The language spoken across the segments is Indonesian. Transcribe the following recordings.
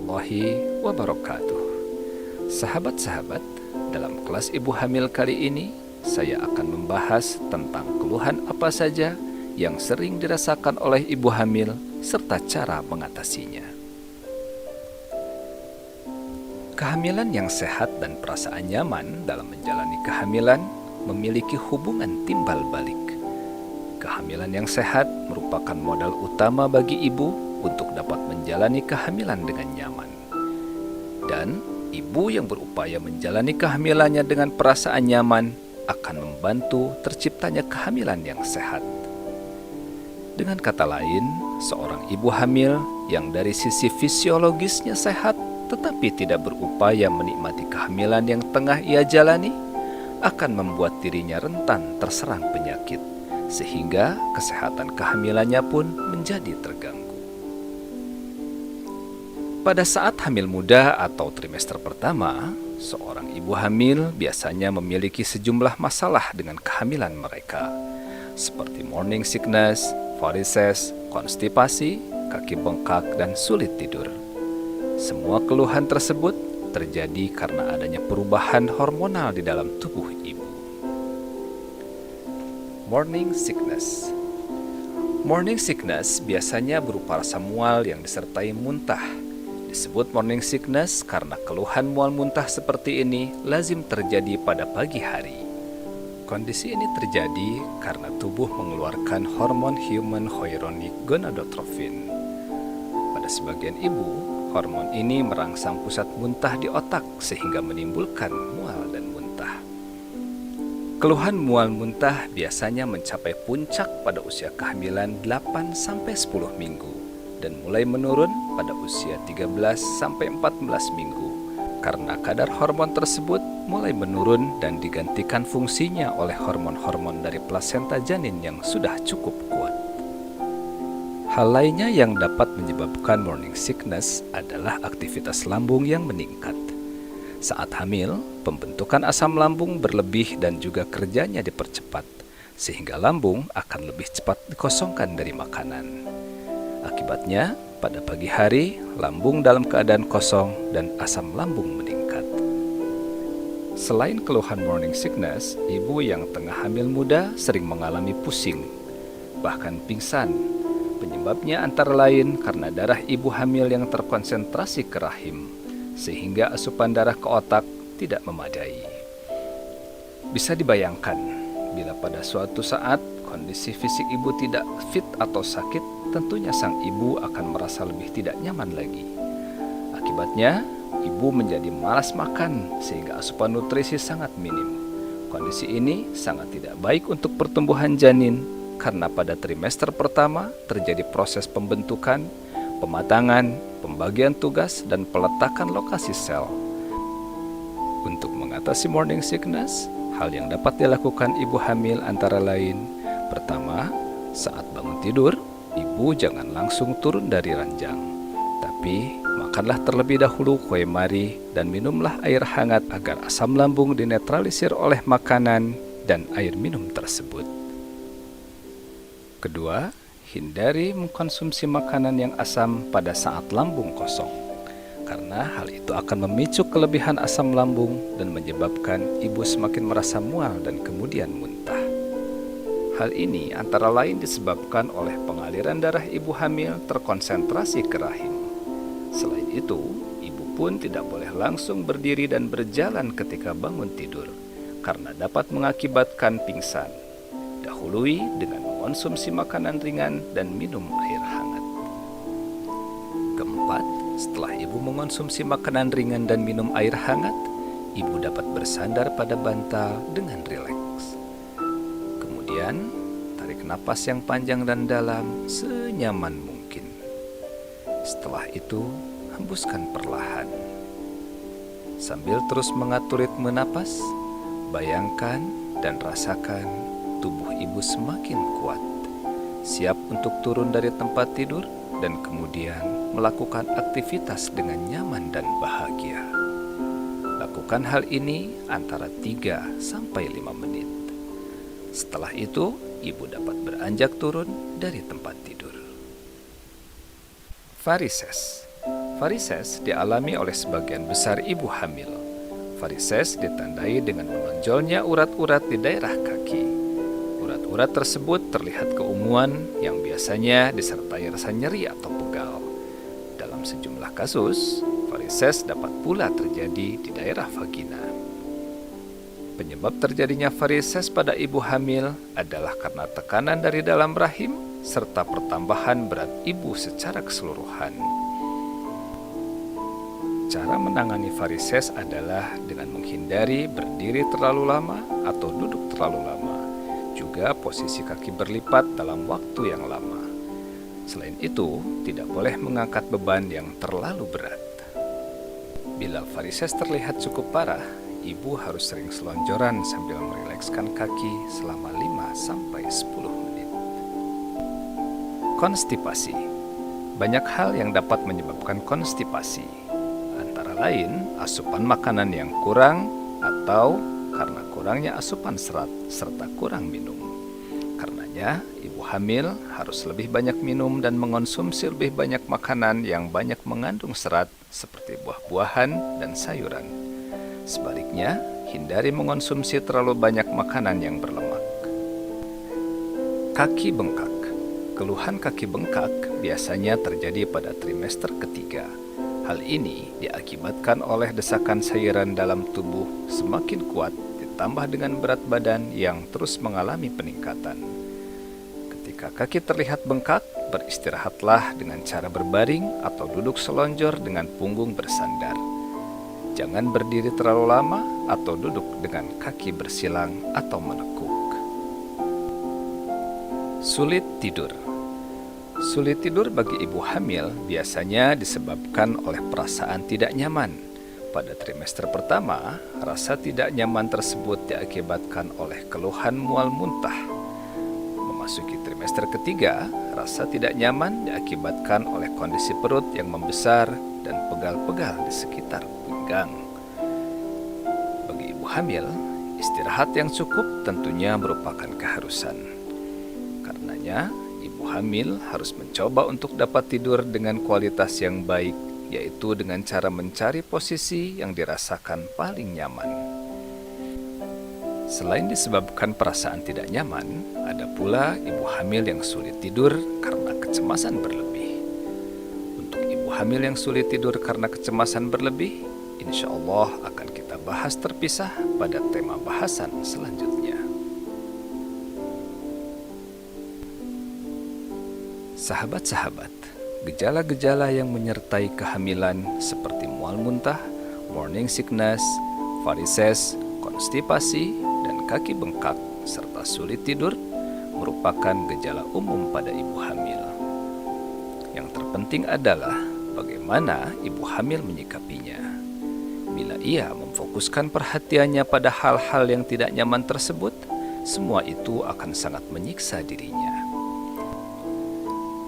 warahmatullahi wabarakatuh. Sahabat-sahabat, dalam kelas ibu hamil kali ini saya akan membahas tentang keluhan apa saja yang sering dirasakan oleh ibu hamil serta cara mengatasinya. Kehamilan yang sehat dan perasaan nyaman dalam menjalani kehamilan memiliki hubungan timbal balik. Kehamilan yang sehat merupakan modal utama bagi ibu untuk dapat menjalani kehamilan dengan nyaman. Dan ibu yang berupaya menjalani kehamilannya dengan perasaan nyaman akan membantu terciptanya kehamilan yang sehat. Dengan kata lain, seorang ibu hamil yang dari sisi fisiologisnya sehat tetapi tidak berupaya menikmati kehamilan yang tengah ia jalani akan membuat dirinya rentan terserang penyakit, sehingga kesehatan kehamilannya pun menjadi terganggu. Pada saat hamil muda atau trimester pertama, seorang ibu hamil biasanya memiliki sejumlah masalah dengan kehamilan mereka, seperti morning sickness, varises, konstipasi, kaki bengkak, dan sulit tidur. Semua keluhan tersebut terjadi karena adanya perubahan hormonal di dalam tubuh ibu. Morning sickness. Morning sickness biasanya berupa rasa mual yang disertai muntah. Disebut morning sickness karena keluhan mual muntah seperti ini lazim terjadi pada pagi hari. Kondisi ini terjadi karena tubuh mengeluarkan hormon human chorionic gonadotropin. Pada sebagian ibu, hormon ini merangsang pusat muntah di otak sehingga menimbulkan mual dan muntah. Keluhan mual muntah biasanya mencapai puncak pada usia kehamilan 8-10 minggu dan mulai menurun pada usia 13-14 minggu karena kadar hormon tersebut mulai menurun dan digantikan fungsinya oleh hormon-hormon dari plasenta janin yang sudah cukup kuat. Hal lainnya yang dapat menyebabkan morning sickness adalah aktivitas lambung yang meningkat. Saat hamil, pembentukan asam lambung berlebih dan juga kerjanya dipercepat, sehingga lambung akan lebih cepat dikosongkan dari makanan. Akibatnya, pada pagi hari, lambung dalam keadaan kosong dan asam lambung meningkat. Selain keluhan morning sickness, ibu yang tengah hamil muda sering mengalami pusing, bahkan pingsan. Penyebabnya antara lain karena darah ibu hamil yang terkonsentrasi ke rahim, sehingga asupan darah ke otak tidak memadai. Bisa dibayangkan, bila pada suatu saat kondisi fisik ibu tidak fit atau sakit, tentunya sang ibu akan merasa lebih tidak nyaman lagi. Akibatnya, ibu menjadi malas makan sehingga asupan nutrisi sangat minim. Kondisi ini sangat tidak baik untuk pertumbuhan janin, karena pada trimester pertama terjadi proses pembentukan, pematangan, pembagian tugas, dan peletakan lokasi sel. Untuk mengatasi morning sickness, hal yang dapat dilakukan ibu hamil antara lain: pertama, saat bangun tidur, ibu jangan langsung turun dari ranjang, tapi makanlah terlebih dahulu kue mari dan minumlah air hangat agar asam lambung dinetralisir oleh makanan dan air minum tersebut. Kedua, hindari mengkonsumsi makanan yang asam pada saat lambung kosong, karena hal itu akan memicu kelebihan asam lambung dan menyebabkan ibu semakin merasa mual dan kemudian muntah. Hal ini antara lain disebabkan oleh pengaliran darah ibu hamil terkonsentrasi ke rahim. Selain itu, ibu pun tidak boleh langsung berdiri dan berjalan ketika bangun tidur, karena dapat mengakibatkan pingsan. Dahului dengan mengonsumsi makanan ringan dan minum air hangat. Keempat, setelah ibu mengonsumsi makanan ringan dan minum air hangat, ibu dapat bersandar pada bantal dengan rileks. Kemudian, tarik napas yang panjang dan dalam senyaman mungkin. Setelah itu, hembuskan perlahan. Sambil terus mengatur ritme napas, bayangkan dan rasakan tubuh ibu semakin kuat, siap untuk turun dari tempat tidur dan kemudian melakukan aktivitas dengan nyaman dan bahagia. Lakukan hal ini antara 3-5 menit. Setelah itu, ibu dapat beranjak turun dari tempat tidur. Varises. Varises dialami oleh sebagian besar ibu hamil. Varises ditandai dengan menonjolnya urat-urat di daerah kaki. Urat-urat tersebut terlihat keunguan yang biasanya disertai rasa nyeri atau pegal. Dalam sejumlah kasus, varises dapat pula terjadi di daerah vagina. Penyebab terjadinya varises pada ibu hamil adalah karena tekanan dari dalam rahim serta pertambahan berat ibu secara keseluruhan. Cara menangani varises adalah dengan menghindari berdiri terlalu lama atau duduk terlalu lama, juga posisi kaki berlipat dalam waktu yang lama. Selain itu, tidak boleh mengangkat beban yang terlalu berat. Bila varises terlihat cukup parah, ibu harus sering selonjoran sambil merilekskan kaki selama 5-10 menit. Konstipasi. Banyak hal yang dapat menyebabkan konstipasi. Antara lain, asupan makanan yang kurang atau karena kurangnya asupan serat serta kurang minum. Karenanya, ibu hamil harus lebih banyak minum dan mengonsumsi lebih banyak makanan yang banyak mengandung serat seperti buah-buahan dan sayuran. Sebaliknya, hindari mengonsumsi terlalu banyak makanan yang berlemak. Kaki bengkak. Keluhan kaki bengkak biasanya terjadi pada trimester ketiga. Hal ini diakibatkan oleh desakan cairan dalam tubuh semakin kuat ditambah dengan berat badan yang terus mengalami peningkatan. Ketika kaki terlihat bengkak, beristirahatlah dengan cara berbaring atau duduk selonjor dengan punggung bersandar. Jangan berdiri terlalu lama atau duduk dengan kaki bersilang atau menekuk. Sulit tidur. Sulit tidur bagi ibu hamil biasanya disebabkan oleh perasaan tidak nyaman. Pada trimester pertama, rasa tidak nyaman tersebut diakibatkan oleh keluhan mual muntah. Memasuki trimester ketiga, rasa tidak nyaman diakibatkan oleh kondisi perut yang membesar dan pegal-pegal di sekitar pinggang. Bagi ibu hamil, istirahat yang cukup tentunya merupakan keharusan. Karenanya, ibu hamil harus mencoba untuk dapat tidur dengan kualitas yang baik, yaitu dengan cara mencari posisi yang dirasakan paling nyaman. Selain disebabkan perasaan tidak nyaman, ada pula ibu hamil yang sulit tidur karena kecemasan berlebih. Untuk ibu hamil yang sulit tidur karena kecemasan berlebih, insya Allah akan kita bahas terpisah pada tema bahasan selanjutnya. Sahabat-sahabat, gejala-gejala yang menyertai kehamilan seperti mual muntah, morning sickness, varises, konstipasi, dan kaki bengkak, serta sulit tidur merupakan gejala umum pada ibu hamil. Yang terpenting adalah bagaimana ibu hamil menyikapinya. Bila ia memfokuskan perhatiannya pada hal-hal yang tidak nyaman tersebut, semua itu akan sangat menyiksa dirinya.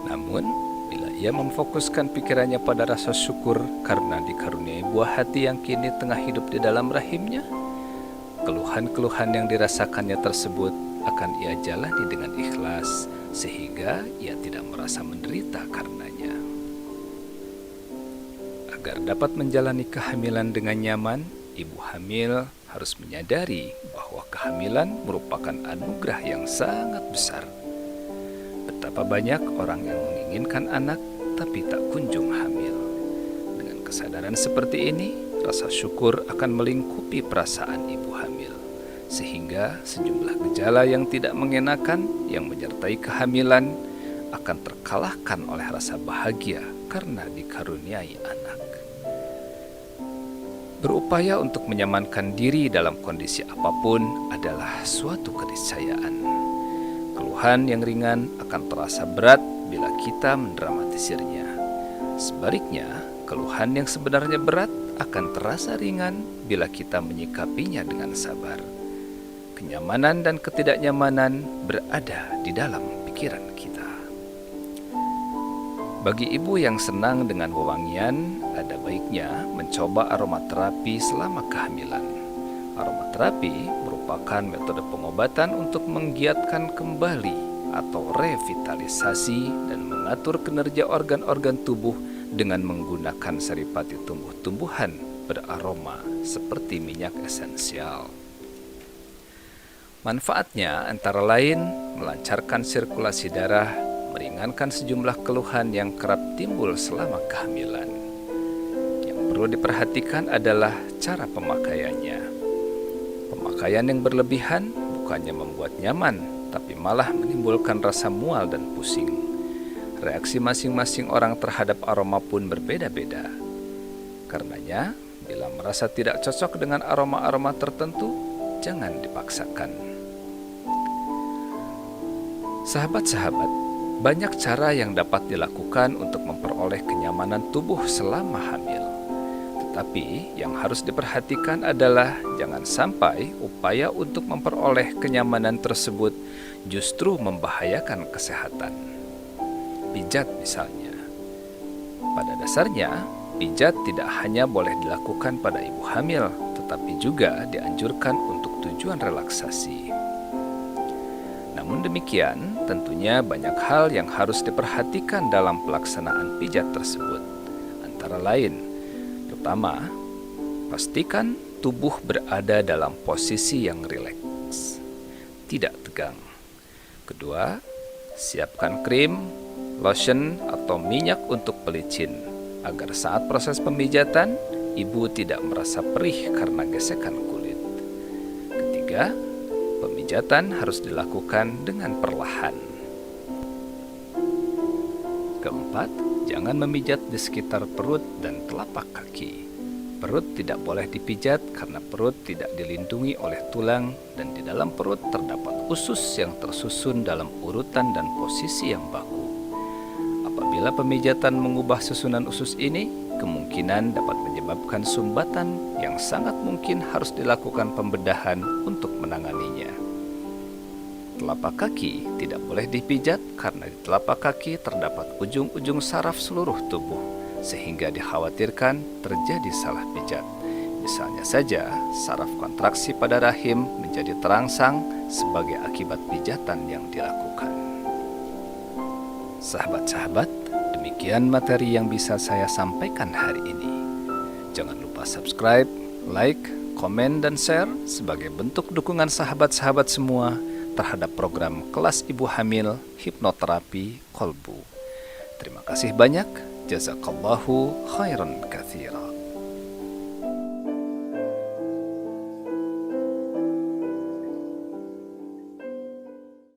Namun, bila ia memfokuskan pikirannya pada rasa syukur karena dikaruniai buah hati yang kini tengah hidup di dalam rahimnya, keluhan-keluhan yang dirasakannya tersebut akan ia jalani dengan ikhlas, sehingga ia tidak merasa menderita karenanya. Agar dapat menjalani kehamilan dengan nyaman, ibu hamil harus menyadari bahwa kehamilan merupakan anugerah yang sangat besar. Betapa banyak orang yang menginginkan anak tapi tak kunjung hamil. Dengan kesadaran seperti ini, rasa syukur akan melingkupi perasaan ibu hamil, sehingga sejumlah gejala yang tidak mengenakan yang menyertai kehamilan akan terkalahkan oleh rasa bahagia karena dikaruniai anak. Berupaya untuk menyamankan diri dalam kondisi apapun adalah suatu keniscayaan. Keluhan yang ringan akan terasa berat bila kita mendramatisirnya. Sebaliknya, keluhan yang sebenarnya berat akan terasa ringan bila kita menyikapinya dengan sabar. Kenyamanan dan ketidaknyamanan berada di dalam pikiran kita. Bagi ibu yang senang dengan wewangian, ada baiknya mencoba aromaterapi selama kehamilan. Aromaterapi merupakan metode pengobatan untuk menggiatkan kembali atau revitalisasi dan mengatur kinerja organ-organ tubuh dengan menggunakan saripati tumbuh-tumbuhan beraroma seperti minyak esensial. Manfaatnya antara lain melancarkan sirkulasi darah, meringankan sejumlah keluhan yang kerap timbul selama kehamilan. Yang perlu diperhatikan adalah cara pemakaiannya. Pemakaian yang berlebihan bukannya membuat nyaman, tapi malah menimbulkan rasa mual dan pusing. Reaksi masing-masing orang terhadap aroma pun berbeda-beda. Karenanya, bila merasa tidak cocok dengan aroma-aroma tertentu, jangan dipaksakan. Sahabat-sahabat, banyak cara yang dapat dilakukan untuk memperoleh kenyamanan tubuh selama hamil. Tetapi yang harus diperhatikan adalah jangan sampai upaya untuk memperoleh kenyamanan tersebut justru membahayakan kesehatan. Pijat misalnya. Pada dasarnya, pijat tidak hanya boleh dilakukan pada ibu hamil, tetapi juga dianjurkan untuk tujuan relaksasi. Namun demikian, tentunya banyak hal yang harus diperhatikan dalam pelaksanaan pijat tersebut. Antara lain, pertama, pastikan tubuh berada dalam posisi yang rileks, tidak tegang. Kedua, siapkan krim, lotion, atau minyak untuk pelicin, agar saat proses pemijatan, ibu tidak merasa perih karena gesekan kulit. Ketiga, pemijatan harus dilakukan dengan perlahan. Keempat, jangan memijat di sekitar perut dan telapak kaki. Perut tidak boleh dipijat karena perut tidak dilindungi oleh tulang dan di dalam perut terdapat usus yang tersusun dalam urutan dan posisi yang baku. Apabila pemijatan mengubah susunan usus ini, kemungkinan dapat menyebabkan sumbatan yang sangat mungkin harus dilakukan pembedahan untuk menanganinya. Telapak kaki tidak boleh dipijat karena di telapak kaki terdapat ujung-ujung saraf seluruh tubuh, sehingga dikhawatirkan terjadi salah pijat. Misalnya saja, saraf kontraksi pada rahim menjadi terangsang sebagai akibat pijatan yang dilakukan. Sahabat-sahabat, demikian materi yang bisa saya sampaikan hari ini. Jangan lupa subscribe, like, komen, dan share sebagai bentuk dukungan sahabat-sahabat semua terhadap program kelas ibu hamil hipnoterapi kolbu. Terima kasih banyak. Jazakallahu khairan katsira.